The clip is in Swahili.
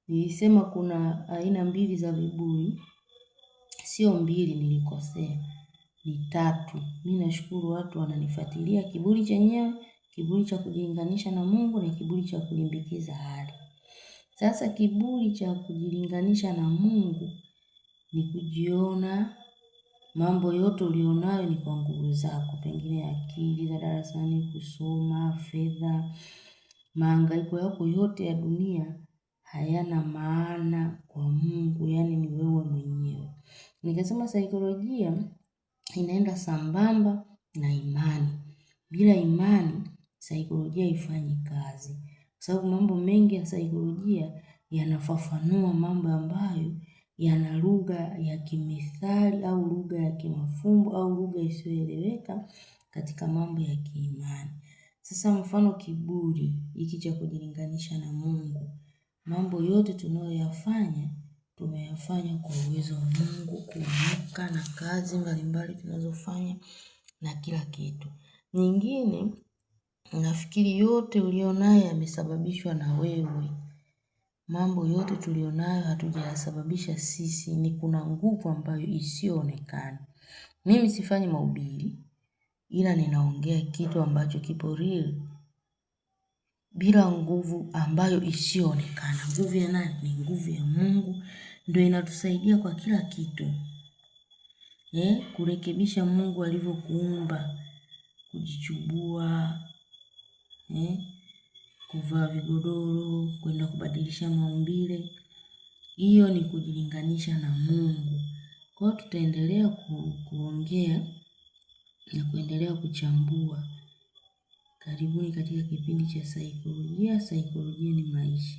Nilisema kuna aina mbili za viburi. Sio mbili, nilikosea. Ni 3. Mimi nashukuru watu wananifuatilia. Kiburi chenyewe, kiburi cha kujilinganisha na Mungu na kiburi cha kulimbikiza hali. Sasa kiburi cha kujilinganisha na Mungu ni kujiona mambo yote ulionayo ni kwa nguvu zako, pengine akili za darasani, kusoma, fedha, mahangaiko yako yote ya dunia hayana maana kwa Mungu, yani ni wewe mwenyewe. Nikasema saikolojia inaenda sambamba na imani. Bila imani, saikolojia haifanyi kazi. Kwa sababu mambo mengi ya saikolojia yanafafanua mambo ambayo yana lugha ya kimethali au lugha ya kimafumbo au lugha isiyoeleweka katika mambo ya kiimani. Sasa mfano kiburi, hiki cha kujilinganisha na Mungu. Mambo yote tunayoyafanya, tumeyafanya kwa uwezo wa Mungu, kuamka na kazi mbalimbali tunazofanya na kila kitu. Nyingine, nafikiri yote ulionayo yamesababishwa na wewe. Mambo yote tulionayo hatujayasababisha sisi, ni kuna nguvu ambayo isiyoonekana. Mimi sifanyi mahubiri, ila ninaongea kitu ambacho kipo real. Bila nguvu ambayo isiyoonekana. Nguvu ya nani? Ni nguvu ya Mungu. Ndio inatusaidia kwa kila kitu. Kurekebisha Mungu alivyokuumba, kujichubua, kuvaa vigodoro, kwenda kubadilisha maumbile. Hiyo ni kujilinganisha na Mungu. Kwa hiyo tutaendelea kuongea na kuendelea kuchambua. Karibuni katika kipindi cha saikolojia. Saikolojia ni maisha.